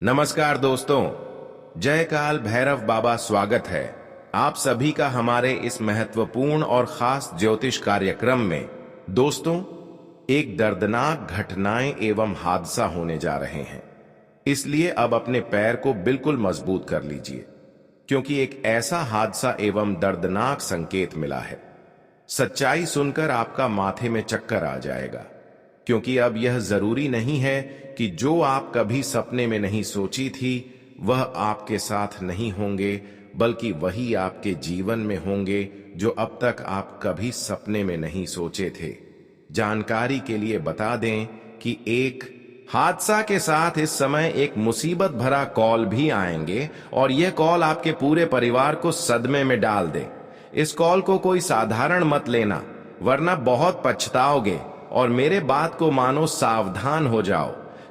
नमस्कार दोस्तों, जय काल भैरव बाबा। स्वागत है आप सभी का हमारे इस महत्वपूर्ण और खास ज्योतिष कार्यक्रम में। दोस्तों, एक दर्दनाक घटनाएं एवं हादसा होने जा रहे हैं, इसलिए अब अपने पैर को बिल्कुल मजबूत कर लीजिए, क्योंकि एक ऐसा हादसा एवं दर्दनाक संकेत मिला है। सच्चाई सुनकर आपका माथे में चक्कर आ जाएगा, क्योंकि अब यह जरूरी नहीं है कि जो आप कभी सपने में नहीं सोची थी वह आपके साथ नहीं होंगे, बल्कि वही आपके जीवन में होंगे जो अब तक आप कभी सपने में नहीं सोचे थे। जानकारी के लिए बता दें कि एक हादसा के साथ इस समय एक मुसीबत भरा कॉल भी आएंगे और यह कॉल आपके पूरे परिवार को सदमे में डाल दे। इस कॉल को कोई साधारण मत लेना, वरना बहुत पछताओगे। और मेरे बात को मानो, सावधान हो जाओ,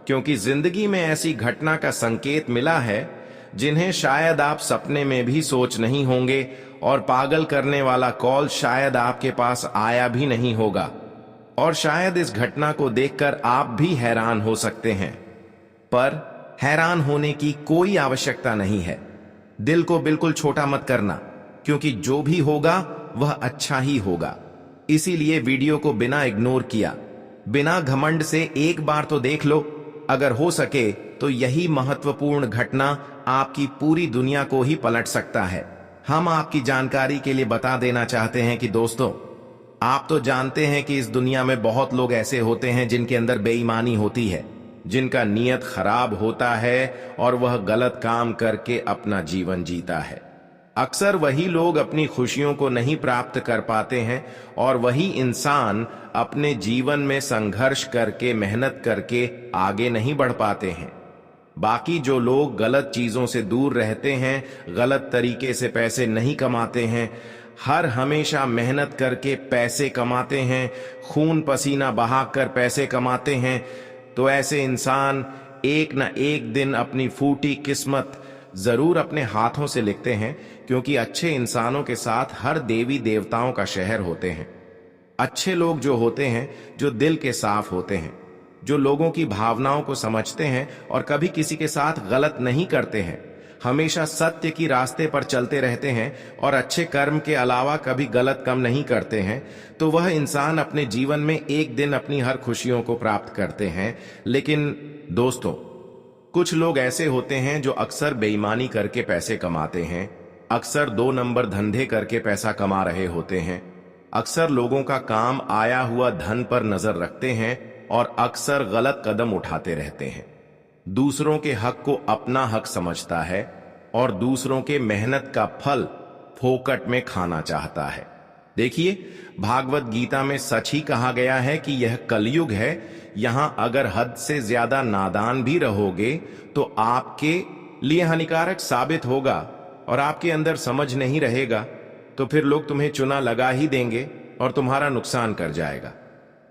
क्योंकि जिंदगी में ऐसी घटना का संकेत मिला है जिन्हें शायद आप सपने में भी सोच नहीं होंगे, और पागल करने वाला कॉल शायद आपके पास आया भी नहीं होगा। और शायद इस घटना को देखकर आप भी हैरान हो सकते हैं, पर हैरान होने की कोई आवश्यकता नहीं है। दिल को बिल्कुल छोटा मत करना, क्योंकि जो भी होगा वह अच्छा ही होगा। इसीलिए वीडियो को बिना इग्नोर किया, बिना घमंड से एक बार तो देख लो। अगर हो सके तो यही महत्वपूर्ण घटना आपकी पूरी दुनिया को ही पलट सकता है। हम आपकी जानकारी के लिए बता देना चाहते हैं कि दोस्तों, आप तो जानते हैं कि इस दुनिया में बहुत लोग ऐसे होते हैं जिनके अंदर बेईमानी होती है, जिनका नीयत खराब होता है और वह गलत काम करके अपना जीवन जीता है। अक्सर वही लोग अपनी खुशियों को नहीं प्राप्त कर पाते हैं, और वही इंसान अपने जीवन में संघर्ष करके, मेहनत करके आगे नहीं बढ़ पाते हैं। बाकी जो लोग गलत चीजों से दूर रहते हैं, गलत तरीके से पैसे नहीं कमाते हैं, हर हमेशा मेहनत करके पैसे कमाते हैं, खून पसीना बहाकर पैसे कमाते हैं, तो ऐसे इंसान एक न एक दिन अपनी फूटी किस्मत जरूर अपने हाथों से लिखते हैं, क्योंकि अच्छे इंसानों के साथ हर देवी देवताओं का शहर होते हैं। अच्छे लोग जो होते हैं, जो दिल के साफ होते हैं, जो लोगों की भावनाओं को समझते हैं और कभी किसी के साथ गलत नहीं करते हैं, हमेशा सत्य की रास्ते पर चलते रहते हैं और अच्छे कर्म के अलावा कभी गलत काम नहीं करते हैं, तो वह इंसान अपने जीवन में एक दिन अपनी हर खुशियों को प्राप्त करते हैं। लेकिन दोस्तों, कुछ लोग ऐसे होते हैं जो अक्सर बेईमानी करके पैसे कमाते हैं, अक्सर 2 नंबर धंधे करके पैसा कमा रहे होते हैं, अक्सर लोगों का काम आया हुआ धन पर नजर रखते हैं और अक्सर गलत कदम उठाते रहते हैं। दूसरों के हक को अपना हक समझता है और दूसरों के मेहनत का फल फोकट में खाना चाहता है। देखिए, भागवत गीता में सच ही कहा गया है कि यह कलयुग है। यहां अगर हद से ज्यादा नादान भी रहोगे तो आपके लिए हानिकारक साबित होगा, और आपके अंदर समझ नहीं रहेगा तो फिर लोग तुम्हें चुना लगा ही देंगे और तुम्हारा नुकसान कर जाएगा।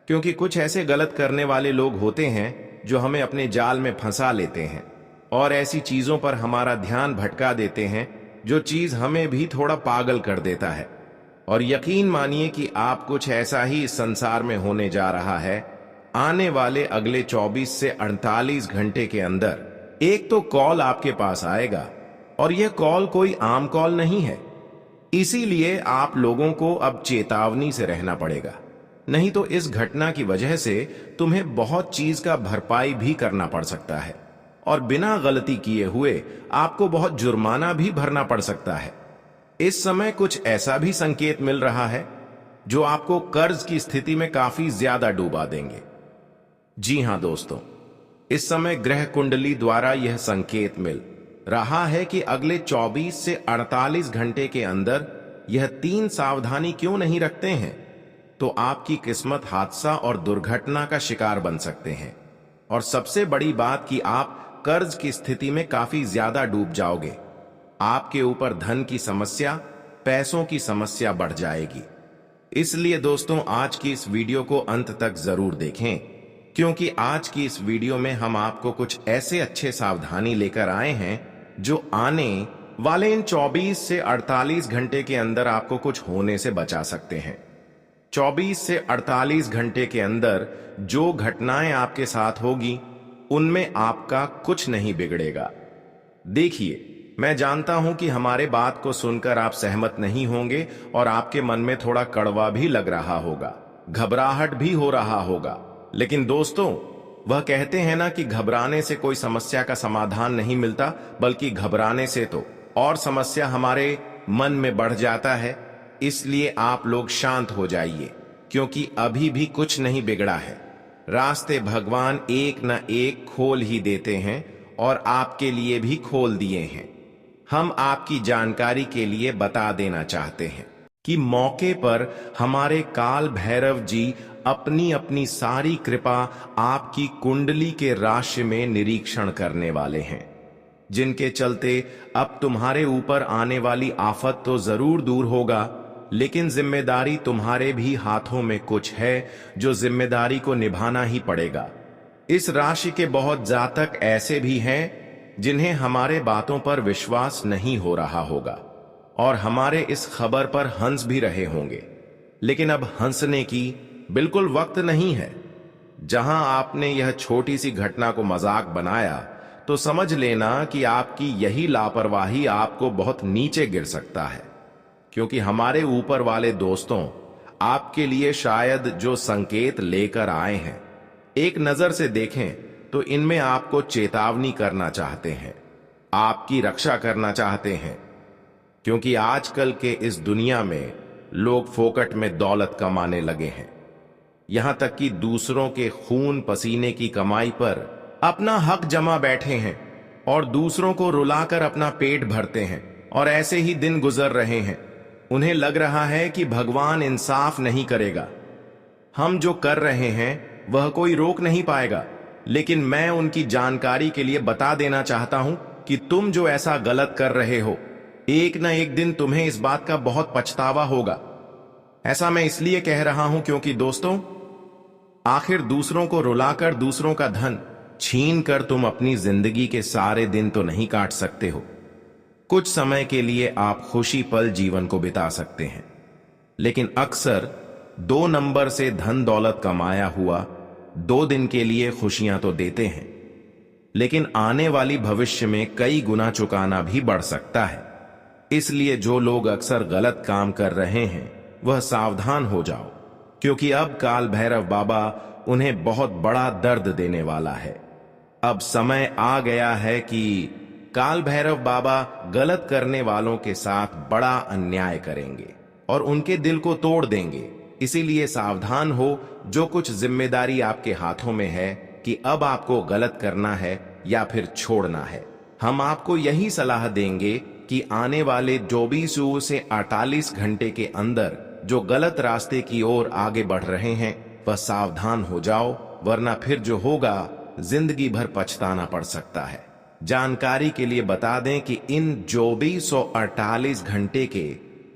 क्योंकि कुछ ऐसे गलत करने वाले लोग होते हैं जो हमें अपने जाल में फंसा लेते हैं और ऐसी चीजों पर हमारा ध्यान भटका देते हैं जो चीज हमें भी थोड़ा पागल कर देता है। और यकीन मानिए कि आप कुछ ऐसा ही इस संसार में होने जा रहा है। आने वाले अगले 24 से 48 घंटे के अंदर एक तो कॉल आपके पास आएगा, और यह कॉल कोई आम कॉल नहीं है। इसीलिए आप लोगों को अब चेतावनी से रहना पड़ेगा, नहीं तो इस घटना की वजह से तुम्हें बहुत चीज का भरपाई भी करना पड़ सकता है, और बिना गलती किए हुए आपको बहुत जुर्माना भी भरना पड़ सकता है। इस समय कुछ ऐसा भी संकेत मिल रहा है जो आपको कर्ज की स्थिति में काफी ज्यादा डूबा देंगे। जी हां दोस्तों, इस समय ग्रह कुंडली द्वारा यह संकेत मिल रहा है कि अगले 24 से 48 घंटे के अंदर यह 3 सावधानी क्यों नहीं रखते हैं, तो आपकी किस्मत हादसा और दुर्घटना का शिकार बन सकते हैं। और सबसे बड़ी बात कि आप कर्ज की स्थिति में काफी ज्यादा डूब जाओगे। आपके ऊपर धन की समस्या, पैसों की समस्या बढ़ जाएगी। इसलिए दोस्तों, आज की इस वीडियो को अंत तक जरूर देखें, क्योंकि आज की इस वीडियो में हम आपको कुछ ऐसे अच्छे सावधानी लेकर आए हैं जो आने वाले इन 24 से 48 घंटे के अंदर आपको कुछ होने से बचा सकते हैं। 24 से 48 घंटे के अंदर जो घटनाएं आपके साथ होगी उनमें आपका कुछ नहीं बिगड़ेगा। देखिए, मैं जानता हूं कि हमारे बात को सुनकर आप सहमत नहीं होंगे और आपके मन में थोड़ा कड़वा भी लग रहा होगा, घबराहट भी हो रहा होगा। लेकिन दोस्तों, वह कहते हैं ना कि घबराने से कोई समस्या का समाधान नहीं मिलता, बल्कि घबराने से तो और समस्या हमारे मन में बढ़ जाता है। इसलिए आप लोग शांत हो जाइए, क्योंकि अभी भी कुछ नहीं बिगड़ा है। रास्ते भगवान एक न एक खोल ही देते हैं और आपके लिए भी खोल दिए हैं। हम आपकी जानकारी के लिए बता देना चाहते हैं कि मौके पर हमारे काल भैरव जी अपनी अपनी सारी कृपा आपकी कुंडली के राशि में निरीक्षण करने वाले हैं, जिनके चलते अब तुम्हारे ऊपर आने वाली आफत तो जरूर दूर होगा, लेकिन जिम्मेदारी तुम्हारे भी हाथों में कुछ है, जो जिम्मेदारी को निभाना ही पड़ेगा। इस राशि के बहुत जातक ऐसे भी हैं जिन्हें हमारे बातों पर विश्वास नहीं हो रहा होगा और हमारे इस खबर पर हंस भी रहे होंगे, लेकिन अब हंसने की बिल्कुल वक्त नहीं है। जहां आपने यह छोटी सी घटना को मजाक बनाया, तो समझ लेना कि आपकी यही लापरवाही आपको बहुत नीचे गिर सकता है, क्योंकि हमारे ऊपर वाले दोस्तों आपके लिए शायद जो संकेत लेकर आए हैं, एक नजर से देखें तो इनमें आपको चेतावनी करना चाहते हैं, आपकी रक्षा करना चाहते हैं। क्योंकि आजकल के इस दुनिया में लोग फोकट में दौलत कमाने लगे हैं, यहां तक कि दूसरों के खून पसीने की कमाई पर अपना हक जमा बैठे हैं और दूसरों को रुलाकर अपना पेट भरते हैं, और ऐसे ही दिन गुजर रहे हैं। उन्हें लग रहा है कि भगवान इंसाफ नहीं करेगा। हम जो कर रहे हैं वह कोई रोक नहीं पाएगा, लेकिन मैं उनकी जानकारी के लिए बता देना चाहता हूं कि तुम जो ऐसा गलत कर रहे हो, एक न एक दिन तुम्हें इस बात का बहुत पछतावा होगा। ऐसा मैं इसलिए कह रहा हूं क्योंकि दोस्तों, आखिर दूसरों को रुलाकर दूसरों का धन छीन कर तुम अपनी जिंदगी के सारे दिन तो नहीं काट सकते हो। कुछ समय के लिए आप खुशी पल जीवन को बिता सकते हैं, लेकिन अक्सर 2 नंबर से धन दौलत कमाया हुआ 2 दिन के लिए खुशियां तो देते हैं, लेकिन आने वाली भविष्य में कई गुना चुकाना भी बढ़ सकता है। इसलिए जो लोग अक्सर गलत काम कर रहे हैं, वह सावधान हो जाओ, क्योंकि अब काल भैरव बाबा उन्हें बहुत बड़ा दर्द देने वाला है। अब समय आ गया है कि काल भैरव बाबा गलत करने वालों के साथ बड़ा अन्याय करेंगे और उनके दिल को तोड़ देंगे। इसीलिए सावधान हो, जो कुछ जिम्मेदारी आपके हाथों में है कि अब आपको गलत करना है या फिर छोड़ना है। हम आपको यही सलाह देंगे कि आने वाले 24 से 48 घंटे के अंदर जो गलत रास्ते की ओर आगे बढ़ रहे हैं, वह सावधान हो जाओ, वरना फिर जो होगा जिंदगी भर पछताना पड़ सकता है। जानकारी के लिए बता दें कि इन 24 और 48 घंटे के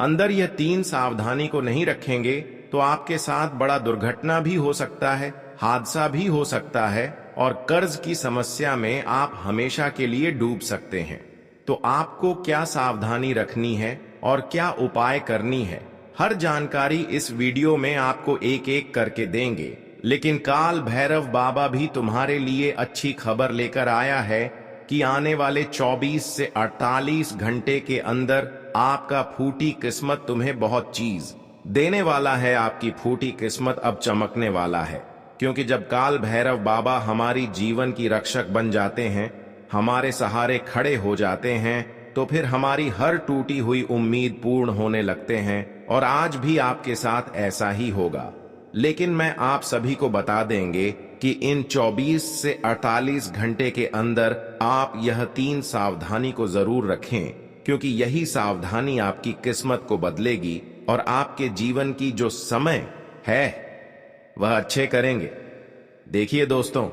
अंदर यह 3 सावधानी को नहीं रखेंगे तो आपके साथ बड़ा दुर्घटना भी हो सकता है, हादसा भी हो सकता है और कर्ज की समस्या में आप हमेशा के लिए डूब सकते हैं। तो आपको क्या सावधानी रखनी है और क्या उपाय करनी है, हर जानकारी इस वीडियो में आपको एक एक करके देंगे। लेकिन काल भैरव बाबा भी तुम्हारे लिए अच्छी खबर लेकर आया है कि आने वाले 24 से 48 घंटे के अंदर आपका फूटी किस्मत तुम्हें बहुत चीज देने वाला है। आपकी फूटी किस्मत अब चमकने वाला है, क्योंकि जब काल भैरव बाबा हमारी जीवन की रक्षक बन जाते हैं, हमारे सहारे खड़े हो जाते हैं, तो फिर हमारी हर टूटी हुई उम्मीद पूर्ण होने लगते हैं। और आज भी आपके साथ ऐसा ही होगा। लेकिन मैं आप सभी को बता देंगे कि इन 24 से 48 घंटे के अंदर आप यह 3 सावधानी को जरूर रखें, क्योंकि यही सावधानी आपकी किस्मत को बदलेगी और आपके जीवन की जो समय है वह अच्छे करेंगे। देखिए दोस्तों,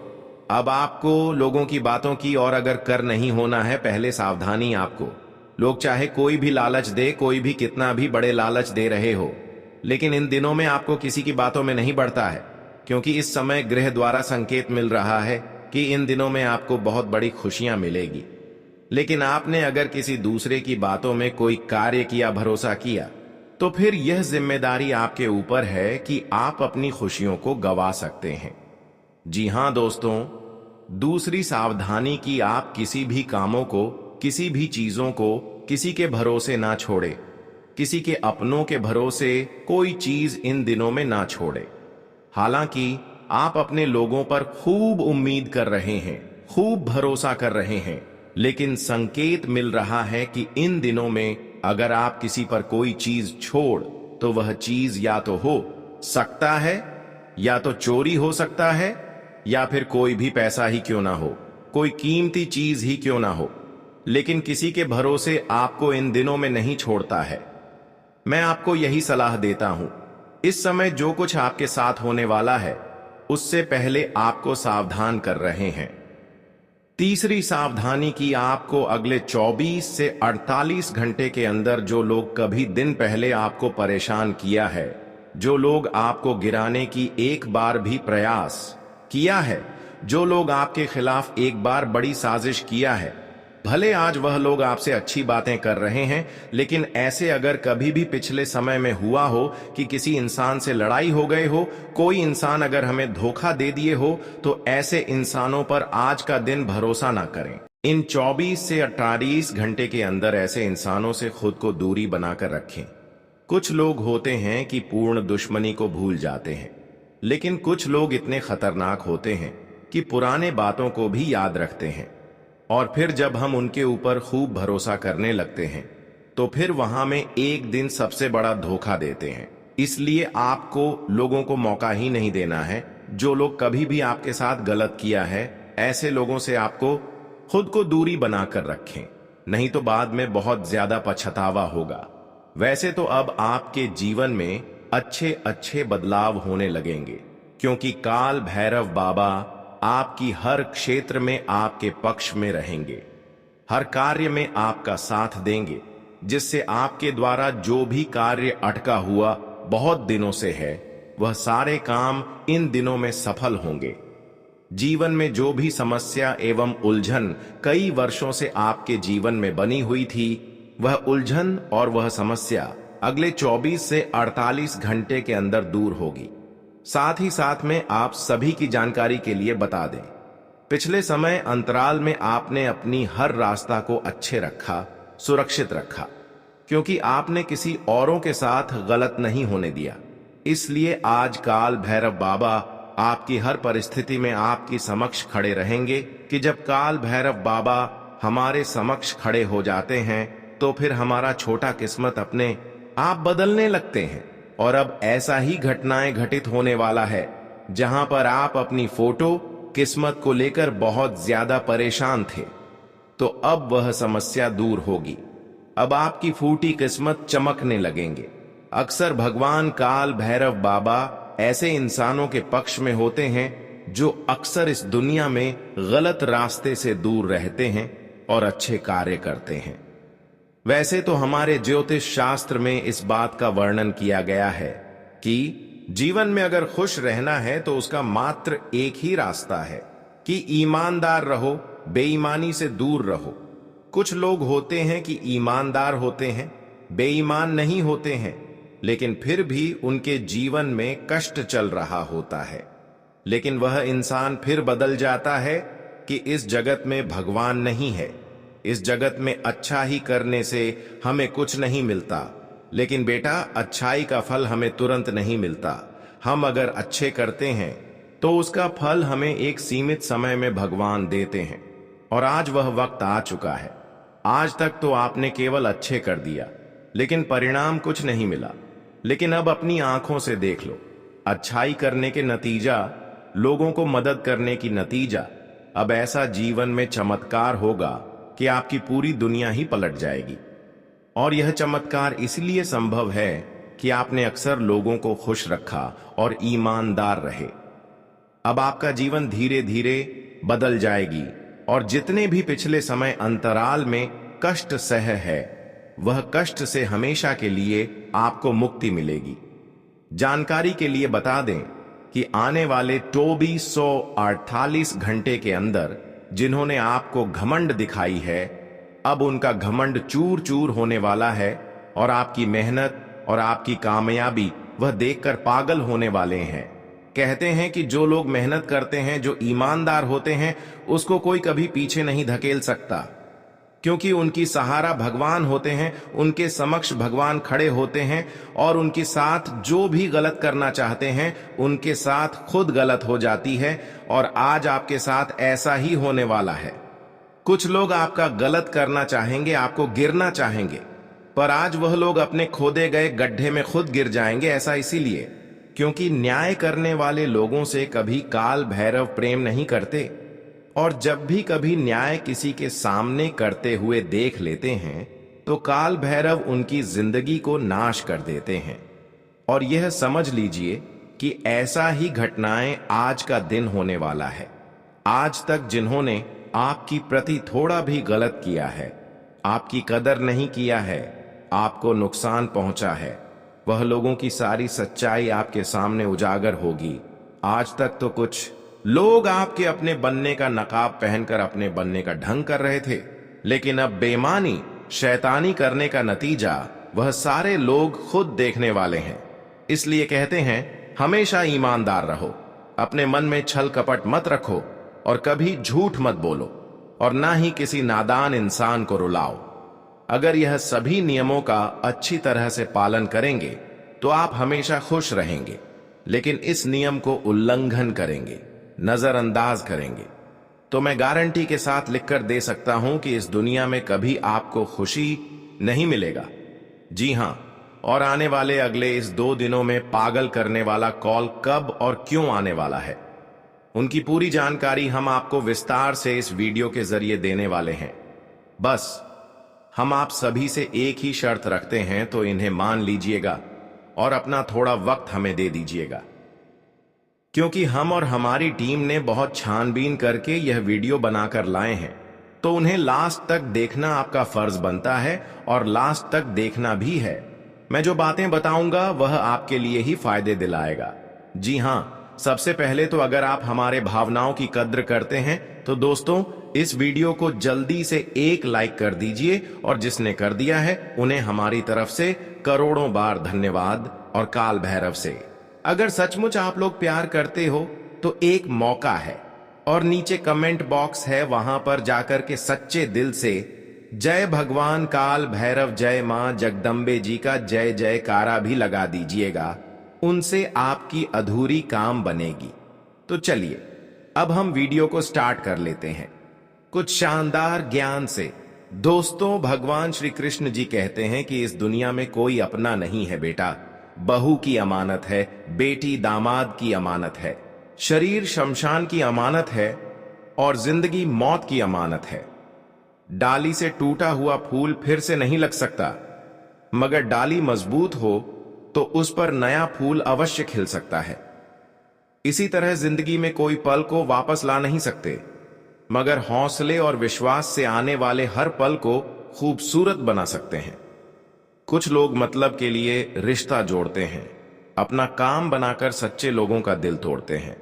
अब आपको लोगों की बातों की और अगर कर नहीं होना है, पहले सावधानी आपको। लोग चाहे कोई भी लालच दे, कोई भी कितना भी बड़े लालच दे रहे हो, लेकिन इन दिनों में आपको किसी की बातों में नहीं बढ़ता है, क्योंकि इस समय ग्रह द्वारा संकेत मिल रहा है कि इन दिनों में आपको बहुत बड़ी खुशियां मिलेगी। लेकिन आपने अगर किसी दूसरे की बातों में कोई कार्य किया, भरोसा किया, तो फिर यह जिम्मेदारी आपके ऊपर है कि आप अपनी खुशियों को गवा सकते हैं। जी हां दोस्तों, दूसरी सावधानी कि आप किसी भी कामों को, किसी भी चीजों को किसी के भरोसे ना छोड़े। किसी के अपनों के भरोसे कोई चीज इन दिनों में ना छोड़े। हालांकि आप अपने लोगों पर खूब उम्मीद कर रहे हैं, खूब भरोसा कर रहे हैं, लेकिन संकेत मिल रहा है कि इन दिनों में अगर आप किसी पर कोई चीज छोड़ तो वह चीज या तो हो सकता है, या तो चोरी हो सकता है, या फिर कोई भी पैसा ही क्यों ना हो, कोई कीमती चीज ही क्यों ना हो, लेकिन किसी के भरोसे आपको इन दिनों में नहीं छोड़ता है। मैं आपको यही सलाह देता हूं, इस समय जो कुछ आपके साथ होने वाला है उससे पहले आपको सावधान कर रहे हैं। तीसरी सावधानी कि आपको अगले 24 से 48 घंटे के अंदर जो लोग कभी दिन पहले आपको परेशान किया है, जो लोग आपको गिराने की एक बार भी प्रयास किया है, जो लोग आपके खिलाफ एक बार बड़ी साजिश किया है, भले आज वह लोग आपसे अच्छी बातें कर रहे हैं, लेकिन ऐसे अगर कभी भी पिछले समय में हुआ हो कि किसी इंसान से लड़ाई हो गए हो, कोई इंसान अगर हमें धोखा दे दिए हो, तो ऐसे इंसानों पर आज का दिन भरोसा ना करें। इन 24 से 48 घंटे के अंदर ऐसे इंसानों से खुद को दूरी बनाकर रखें। कुछ लोग होते हैं कि पूर्ण दुश्मनी को भूल जाते हैं, लेकिन कुछ लोग इतने खतरनाक होते हैं कि पुराने बातों को भी याद रखते हैं, और फिर जब हम उनके ऊपर खूब भरोसा करने लगते हैं तो फिर वहां में एक दिन सबसे बड़ा धोखा देते हैं। इसलिए आपको लोगों को मौका ही नहीं देना है। जो लोग कभी भी आपके साथ गलत किया है, ऐसे लोगों से आपको खुद को दूरी बनाकर रखें, नहीं तो बाद में बहुत ज्यादा पछतावा होगा। वैसे तो अब आपके जीवन में अच्छे अच्छे बदलाव होने लगेंगे, क्योंकि काल भैरव बाबा आपकी हर क्षेत्र में आपके पक्ष में रहेंगे, हर कार्य में आपका साथ देंगे, जिससे आपके द्वारा जो भी कार्य अटका हुआ बहुत दिनों से है, वह सारे काम इन दिनों में सफल होंगे। जीवन में जो भी समस्या एवं उलझन कई वर्षों से आपके जीवन में बनी हुई थी, वह उलझन और वह समस्या अगले 24 से 48 घंटे के अंदर दूर होगी। साथ ही साथ में आप सभी की जानकारी के लिए बता दें, पिछले समय अंतराल में आपने अपनी हर रास्ता को अच्छे रखा, सुरक्षित रखा, क्योंकि आपने किसी औरों के साथ गलत नहीं होने दिया। इसलिए आज काल भैरव बाबा आपकी हर परिस्थिति में आपकी समक्ष खड़े रहेंगे कि जब काल भैरव बाबा हमारे समक्ष खड़े हो जाते हैं तो फिर हमारा छोटा किस्मत अपने आप बदलने लगते हैं। और अब ऐसा ही घटनाएं घटित होने वाला है, जहां पर आप अपनी फोटो किस्मत को लेकर बहुत ज्यादा परेशान थे, तो अब वह समस्या दूर होगी। अब आपकी फूटी किस्मत चमकने लगेंगे। अक्सर भगवान काल भैरव बाबा ऐसे इंसानों के पक्ष में होते हैं जो अक्सर इस दुनिया में गलत रास्ते से दूर रहते हैं और अच्छे कार्य करते हैं। वैसे तो हमारे ज्योतिष शास्त्र में इस बात का वर्णन किया गया है कि जीवन में अगर खुश रहना है तो उसका मात्र एक ही रास्ता है कि ईमानदार रहो, बेईमानी से दूर रहो। कुछ लोग होते हैं कि ईमानदार होते हैं, बेईमान नहीं होते हैं, लेकिन फिर भी उनके जीवन में कष्ट चल रहा होता है। लेकिन वह इंसान फिर बदल जाता है कि इस जगत में भगवान नहीं है, इस जगत में अच्छा ही करने से हमें कुछ नहीं मिलता। लेकिन बेटा, अच्छाई का फल हमें तुरंत नहीं मिलता। हम अगर अच्छे करते हैं तो उसका फल हमें एक सीमित समय में भगवान देते हैं, और आज वह वक्त आ चुका है। आज तक तो आपने केवल अच्छे कर दिया, लेकिन परिणाम कुछ नहीं मिला। लेकिन अब अपनी आंखों से देख लो, अच्छाई करने के नतीजा, लोगों को मदद करने की नतीजा, अब ऐसा जीवन में चमत्कार होगा कि आपकी पूरी दुनिया ही पलट जाएगी। और यह चमत्कार इसलिए संभव है कि आपने अक्सर लोगों को खुश रखा और ईमानदार रहे। अब आपका जीवन धीरे धीरे बदल जाएगी, और जितने भी पिछले समय अंतराल में कष्ट सह है, वह कष्ट से हमेशा के लिए आपको मुक्ति मिलेगी। जानकारी के लिए बता दें कि आने वाले 2448 घंटे के अंदर जिन्होंने आपको घमंड दिखाई है, अब उनका घमंड चूर चूर होने वाला है, और आपकी मेहनत और आपकी कामयाबी वह देखकर पागल होने वाले हैं। कहते हैं कि जो लोग मेहनत करते हैं, जो ईमानदार होते हैं, उसको कोई कभी पीछे नहीं धकेल सकता, क्योंकि उनकी सहारा भगवान होते हैं, उनके समक्ष भगवान खड़े होते हैं और उनके साथ जो भी गलत करना चाहते हैं उनके साथ खुद गलत हो जाती है। और आज आपके साथ ऐसा ही होने वाला है। कुछ लोग आपका गलत करना चाहेंगे, आपको गिरना चाहेंगे, पर आज वह लोग अपने खोदे गए गड्ढे में खुद गिर जाएंगे। ऐसा इसीलिए क्योंकि न्याय करने वाले लोगों से कभी काल भैरव प्रेम नहीं करते, और जब भी कभी न्याय किसी के सामने करते हुए देख लेते हैं तो काल भैरव उनकी जिंदगी को नाश कर देते हैं। और यह समझ लीजिए कि ऐसा ही घटनाएं आज का दिन होने वाला है। आज तक जिन्होंने आपकी प्रति थोड़ा भी गलत किया है, आपकी कदर नहीं किया है, आपको नुकसान पहुंचा है, वह लोगों की सारी सच्चाई आपके सामने उजागर होगी। आज तक तो कुछ लोग आपके अपने बनने का नकाब पहनकर अपने बनने का ढंग कर रहे थे, लेकिन अब बेईमानी, शैतानी करने का नतीजा वह सारे लोग खुद देखने वाले हैं। इसलिए कहते हैं हमेशा ईमानदार रहो, अपने मन में छल कपट मत रखो और कभी झूठ मत बोलो, और ना ही किसी नादान इंसान को रुलाओ। अगर यह सभी नियमों का अच्छी तरह से पालन करेंगे तो आप हमेशा खुश रहेंगे, लेकिन इस नियम को उल्लंघन करेंगे, नजरअंदाज करेंगे, तो मैं गारंटी के साथ लिखकर दे सकता हूं कि इस दुनिया में कभी आपको खुशी नहीं मिलेगा। जी हां, और आने वाले अगले इस 2 दिनों में पागल करने वाला कॉल कब और क्यों आने वाला है, उनकी पूरी जानकारी हम आपको विस्तार से इस वीडियो के जरिए देने वाले हैं। बस हम आप सभी से एक ही शर्त रखते हैं, तो इन्हें मान लीजिएगा और अपना थोड़ा वक्त हमें दे दीजिएगा, क्योंकि हम और हमारी टीम ने बहुत छानबीन करके यह वीडियो बनाकर लाए हैं, तो उन्हें लास्ट तक देखना आपका फर्ज बनता है और लास्ट तक देखना भी है। मैं जो बातें बताऊंगा वह आपके लिए ही फायदे दिलाएगा। जी हां, सबसे पहले तो अगर आप हमारे भावनाओं की कद्र करते हैं तो दोस्तों इस वीडियो को जल्दी से एक लाइक कर दीजिए, और जिसने कर दिया है उन्हें हमारी तरफ से करोड़ों बार धन्यवाद। और काल भैरव से अगर सचमुच आप लोग प्यार करते हो तो एक मौका है, और नीचे कमेंट बॉक्स है, वहां पर जाकर के सच्चे दिल से जय भगवान काल भैरव, जय मां जगदम्बे जी का जय जयकारा भी लगा दीजिएगा। उनसे आपकी अधूरी काम बनेगी। तो चलिए अब हम वीडियो को स्टार्ट कर लेते हैं कुछ शानदार ज्ञान से। दोस्तों, भगवान श्री कृष्ण जी कहते हैं कि इस दुनिया में कोई अपना नहीं है बेटा, बहू की अमानत है, बेटी दामाद की अमानत है, शरीर शमशान की अमानत है, और जिंदगी मौत की अमानत है। डाली से टूटा हुआ फूल फिर से नहीं लग सकता, मगर डाली मजबूत हो तो उस पर नया फूल अवश्य खिल सकता है। इसी तरह जिंदगी में कोई पल को वापस ला नहीं सकते, मगर हौसले और विश्वास से आने वाले हर पल को खूबसूरत बना सकते हैं। कुछ लोग मतलब के लिए रिश्ता जोड़ते हैं, अपना काम बनाकर सच्चे लोगों का दिल तोड़ते हैं।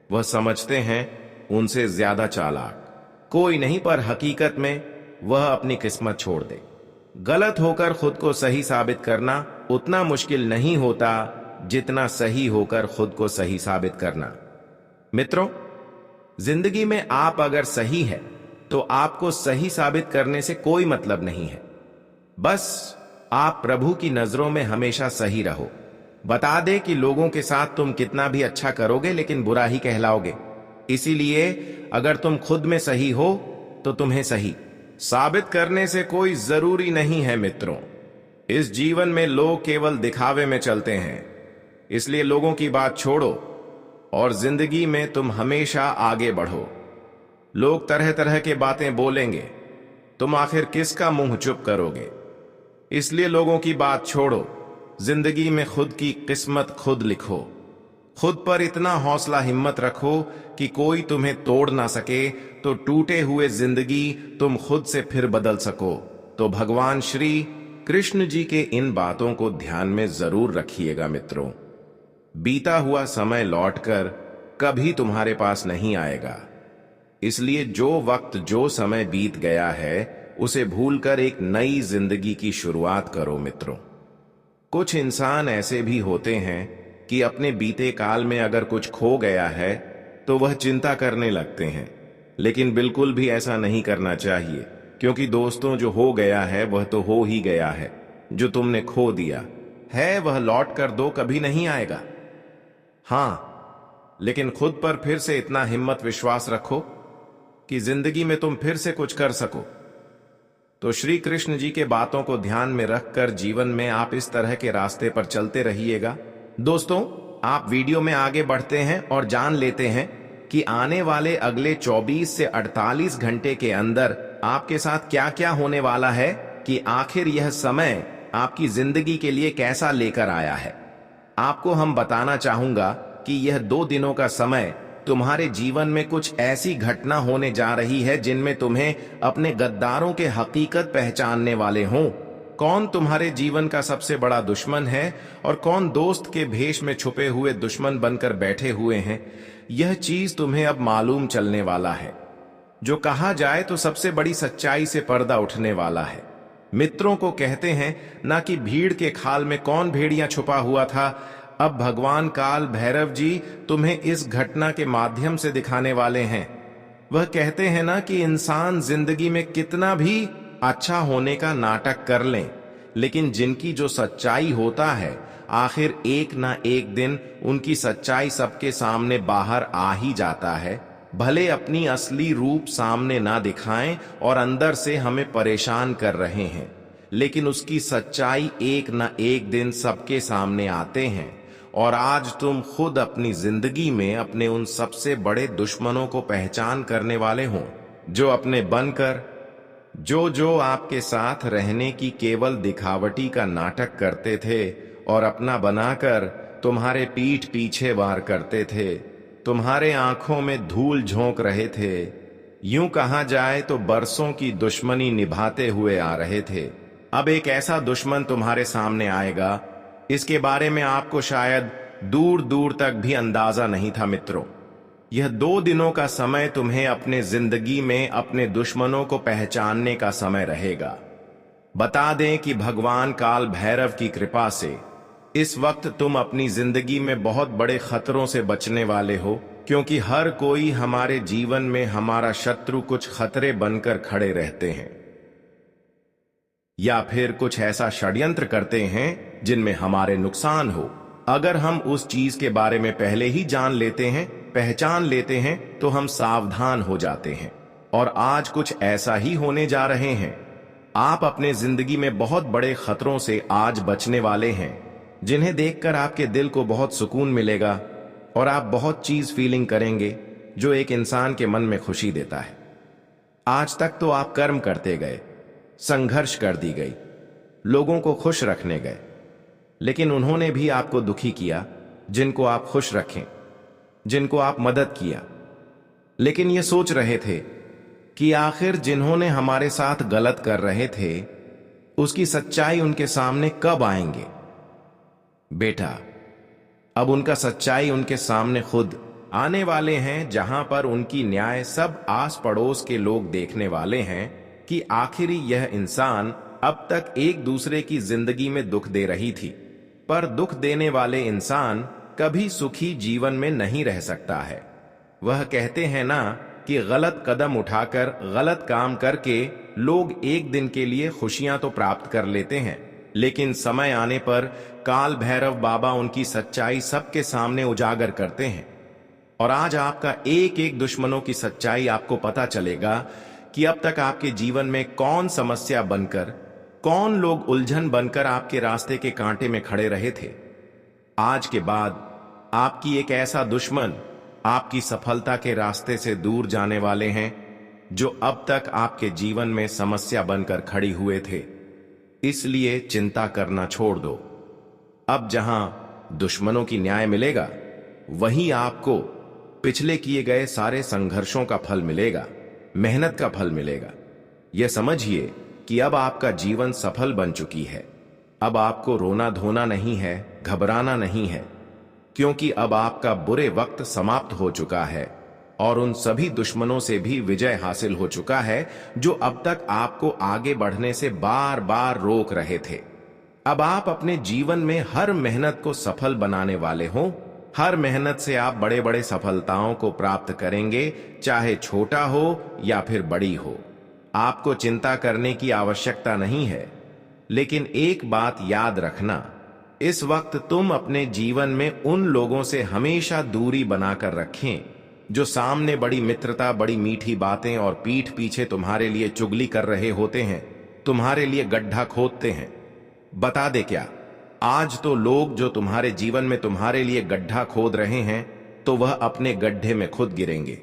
वह समझते हैं उनसे ज्यादा चालाक कोई नहीं, पर हकीकत में वह अपनी किस्मत छोड़ दे। गलत होकर खुद को सही साबित करना उतना मुश्किल नहीं होता जितना सही होकर खुद को सही साबित करना। मित्रों, जिंदगी में आप अगर सही है तो आपको सही साबित करने से कोई मतलब नहीं है। बस आप प्रभु की नजरों में हमेशा सही रहो। बता दे कि लोगों के साथ तुम कितना भी अच्छा करोगे लेकिन बुरा ही कहलाओगे। इसीलिए अगर तुम खुद में सही हो तो तुम्हें सही साबित करने से कोई जरूरी नहीं है। मित्रों, इस जीवन में लोग केवल दिखावे में चलते हैं, इसलिए लोगों की बात छोड़ो और जिंदगी में तुम हमेशा आगे बढ़ो। लोग तरह तरह के बातें बोलेंगे, तुम आखिर किसका मुंह चुप करोगे? इसलिए लोगों की बात छोड़ो, जिंदगी में खुद की किस्मत खुद लिखो। खुद पर इतना हौसला हिम्मत रखो कि कोई तुम्हें तोड़ ना सके, तो टूटे हुए जिंदगी तुम खुद से फिर बदल सको। तो भगवान श्री कृष्ण जी के इन बातों को ध्यान में जरूर रखिएगा। मित्रों, बीता हुआ समय लौटकर कभी तुम्हारे पास नहीं आएगा, इसलिए जो वक्त जो समय बीत गया है उसे भूलकर एक नई जिंदगी की शुरुआत करो। मित्रों, कुछ इंसान ऐसे भी होते हैं कि अपने बीते काल में अगर कुछ खो गया है तो वह चिंता करने लगते हैं, लेकिन बिल्कुल भी ऐसा नहीं करना चाहिए, क्योंकि दोस्तों जो हो गया है वह तो हो ही गया है। जो तुमने खो दिया है वह लौट कर दो कभी नहीं आएगा। हाँ, लेकिन खुद पर फिर से इतना हिम्मत विश्वास रखो कि जिंदगी में तुम फिर से कुछ कर सको। तो श्री कृष्ण जी के बातों को ध्यान में रखकर जीवन में आप इस तरह के रास्ते पर चलते रहिएगा। दोस्तों, आप वीडियो में आगे बढ़ते हैं और जान लेते हैं कि आने वाले अगले 24 से 48 घंटे के अंदर आपके साथ क्या क्या होने वाला है, कि आखिर यह समय आपकी जिंदगी के लिए कैसा लेकर आया है। आपको हम बताना चाहूंगा कि यह 2 दिनों का समय तुम्हारे जीवन में कुछ ऐसी घटना होने जा रही है जिनमें तुम्हें अपने गद्दारों के हकीकत पहचानने वाले हों। कौन तुम्हारे जीवन का सबसे बड़ा दुश्मन है और कौन दोस्त के भेष में छुपे हुए दुश्मन बनकर बैठे हुए हैं, यह चीज तुम्हें अब मालूम चलने वाला है। जो कहा जाए तो सबसे बड़ी सच्चाई से पर्दा उठने वाला है। मित्रों को कहते हैं ना कि भीड़ के खाल में कौन भेड़िया छुपा हुआ था। अब भगवान काल भैरव जी तुम्हें इस घटना के माध्यम से दिखाने वाले हैं। वह कहते हैं ना कि इंसान जिंदगी में कितना भी अच्छा होने का नाटक कर लें, लेकिन जिनकी जो सच्चाई होता है, आखिर एक ना एक दिन उनकी सच्चाई सबके सामने बाहर आ ही जाता है। भले अपनी असली रूप सामने ना दिखाएं और अंदर से हमें परेशान कर रहे हैं, लेकिन उसकी सच्चाई एक ना एक दिन सबके सामने आते हैं। और आज तुम खुद अपनी जिंदगी में अपने उन सबसे बड़े दुश्मनों को पहचान करने वाले हो, जो अपने बनकर जो आपके साथ रहने की केवल दिखावटी का नाटक करते थे और अपना बनाकर तुम्हारे पीठ पीछे वार करते थे, तुम्हारे आंखों में धूल झोंक रहे थे। यूं कहा जाए तो बरसों की दुश्मनी निभाते हुए आ रहे थे। अब एक ऐसा दुश्मन तुम्हारे सामने आएगा, इसके बारे में आपको शायद दूर दूर तक भी अंदाजा नहीं था। मित्रों, यह 2 दिनों का समय तुम्हें अपने जिंदगी में अपने दुश्मनों को पहचानने का समय रहेगा। बता दें कि भगवान काल भैरव की कृपा से इस वक्त तुम अपनी जिंदगी में बहुत बड़े खतरों से बचने वाले हो, क्योंकि हर कोई हमारे जीवन में हमारा शत्रु कुछ खतरे बनकर खड़े रहते हैं, या फिर कुछ ऐसा षड्यंत्र करते हैं जिनमें हमारे नुकसान हो। अगर हम उस चीज के बारे में पहले ही जान लेते हैं, पहचान लेते हैं, तो हम सावधान हो जाते हैं। और आज कुछ ऐसा ही होने जा रहे हैं। आप अपने जिंदगी में बहुत बड़े खतरों से आज बचने वाले हैं, जिन्हें देखकर आपके दिल को बहुत सुकून मिलेगा और आप बहुत चीज फीलिंग करेंगे जो एक इंसान के मन में खुशी देता है। आज तक तो आप कर्म करते गए, संघर्ष कर दी गई, लोगों को खुश रखने गए, लेकिन उन्होंने भी आपको दुखी किया। जिनको आप खुश रखें, जिनको आप मदद किया, लेकिन ये सोच रहे थे कि आखिर जिन्होंने हमारे साथ गलत कर रहे थे, उसकी सच्चाई उनके सामने कब आएंगे। बेटा, अब उनका सच्चाई उनके सामने खुद आने वाले हैं, जहां पर उनकी न्याय सब आस पड़ोस के लोग देखने वाले हैं कि आखिर यह इंसान अब तक एक दूसरे की जिंदगी में दुख दे रही थी, पर दुख देने वाले इंसान कभी सुखी जीवन में नहीं रह सकता है। वह कहते हैं ना कि गलत कदम उठाकर, गलत काम करके लोग एक दिन के लिए खुशियां तो प्राप्त कर लेते हैं, लेकिन समय आने पर काल भैरव बाबा उनकी सच्चाई सबके सामने उजागर करते हैं। और आज आपका एक एक दुश्मनों की सच्चाई आपको पता चलेगा कि अब तक आपके जीवन में कौन समस्या बनकर, कौन लोग उलझन बनकर आपके रास्ते के कांटे में खड़े रहे थे। आज के बाद आपकी एक ऐसा दुश्मन आपकी सफलता के रास्ते से दूर जाने वाले हैं, जो अब तक आपके जीवन में समस्या बनकर खड़ी हुए थे। इसलिए चिंता करना छोड़ दो। अब जहां दुश्मनों की न्याय मिलेगा, वहीं आपको पिछले किए गए सारे संघर्षों का फल मिलेगा, मेहनत का फल मिलेगा। यह समझिए कि अब आपका जीवन सफल बन चुकी है। अब आपको रोना धोना नहीं है, घबराना नहीं है, क्योंकि अब आपका बुरे वक्त समाप्त हो चुका है और उन सभी दुश्मनों से भी विजय हासिल हो चुका है जो अब तक आपको आगे बढ़ने से बार बार रोक रहे थे। अब आप अपने जीवन में हर मेहनत को सफल बनाने वाले हो। हर मेहनत से आप बड़े बड़े सफलताओं को प्राप्त करेंगे, चाहे छोटा हो या फिर बड़ी हो। आपको चिंता करने की आवश्यकता नहीं है। लेकिन एक बात याद रखना, इस वक्त तुम अपने जीवन में उन लोगों से हमेशा दूरी बनाकर रखें जो सामने बड़ी मित्रता, बड़ी मीठी बातें और पीठ पीछे तुम्हारे लिए चुगली कर रहे होते हैं, तुम्हारे लिए गड्ढा खोदते हैं। बता दे क्या, आज तो लोग जो तुम्हारे जीवन में तुम्हारे लिए गड्ढा खोद रहे हैं, तो वह अपने गड्ढे में खुद गिरेंगे।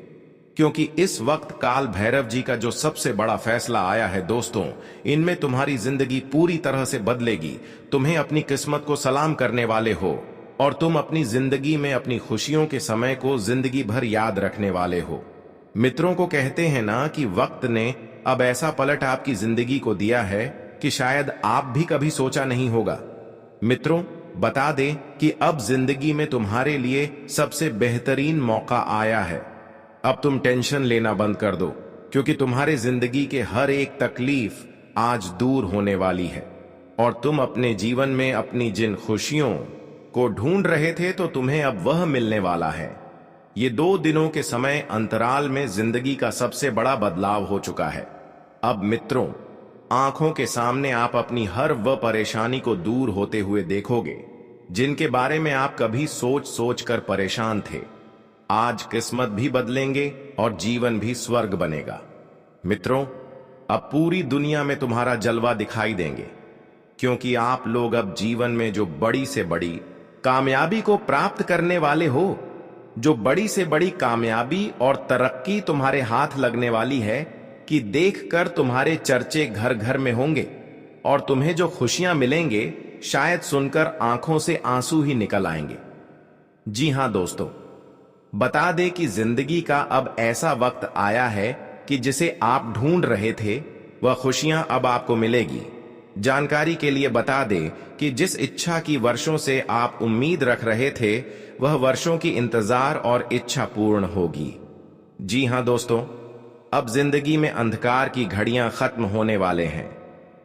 क्योंकि इस वक्त काल भैरव जी का जो सबसे बड़ा फैसला आया है दोस्तों, इनमें तुम्हारी जिंदगी पूरी तरह से बदलेगी। तुम्हें अपनी किस्मत को सलाम करने वाले हो और तुम अपनी जिंदगी में अपनी खुशियों के समय को जिंदगी भर याद रखने वाले हो। मित्रों को कहते हैं ना कि वक्त ने अब ऐसा पलट आपकी जिंदगी को दिया है कि शायद आप भी कभी सोचा नहीं होगा। मित्रों, बता दें कि अब जिंदगी में तुम्हारे लिए सबसे बेहतरीन मौका आया है। अब तुम टेंशन लेना बंद कर दो, क्योंकि तुम्हारे जिंदगी के हर एक तकलीफ आज दूर होने वाली है और तुम अपने जीवन में अपनी जिन खुशियों को ढूंढ रहे थे, तो तुम्हें अब वह मिलने वाला है। ये 2 दिनों के समय अंतराल में जिंदगी का सबसे बड़ा बदलाव हो चुका है। अब मित्रों, आंखों के सामने आप अपनी हर वह परेशानी को दूर होते हुए देखोगे जिनके बारे में आप कभी सोच सोच कर परेशान थे। आज किस्मत भी बदलेंगे और जीवन भी स्वर्ग बनेगा। मित्रों, अब पूरी दुनिया में तुम्हारा जलवा दिखाई देंगे, क्योंकि आप लोग अब जीवन में जो बड़ी से बड़ी कामयाबी को प्राप्त करने वाले हो। जो बड़ी से बड़ी कामयाबी और तरक्की तुम्हारे हाथ लगने वाली है कि देखकर तुम्हारे चर्चे घर घर में होंगे और तुम्हें जो खुशियां मिलेंगे, शायद सुनकर आंखों से आंसू ही निकल आएंगे। जी हां दोस्तों, बता दे कि जिंदगी का अब ऐसा वक्त आया है कि जिसे आप ढूंढ रहे थे, वह खुशियां अब आपको मिलेगी। जानकारी के लिए बता दे कि जिस इच्छा की वर्षों से आप उम्मीद रख रहे थे, वह वर्षों की इंतजार और इच्छा पूर्ण होगी। जी हां दोस्तों, अब जिंदगी में अंधकार की घड़ियां खत्म होने वाले हैं,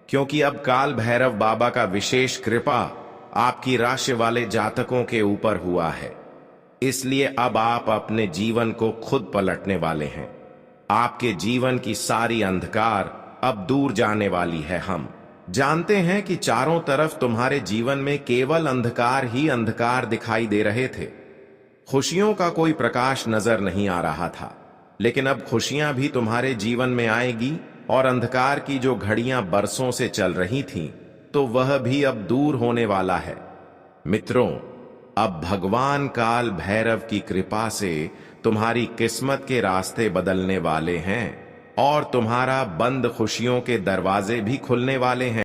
क्योंकि अब काल भैरव बाबा का विशेष कृपा आपकी राशि वाले जातकों के ऊपर हुआ है। इसलिए अब आप अपने जीवन को खुद पलटने वाले हैं। आपके जीवन की सारी अंधकार अब दूर जाने वाली है। हम जानते हैं कि चारों तरफ तुम्हारे जीवन में केवल अंधकार ही अंधकार दिखाई दे रहे थे। खुशियों का कोई प्रकाश नजर नहीं आ रहा था, लेकिन अब खुशियां भी तुम्हारे जीवन में आएगी और अंधकार की जो घड़ियां बरसों से चल रही थीं, तो वह भी अब दूर होने वाला है। मित्रों, अब भगवान काल भैरव की कृपा से तुम्हारी किस्मत के रास्ते बदलने वाले हैं और तुम्हारा बंद खुशियों के दरवाजे भी खुलने वाले हैं।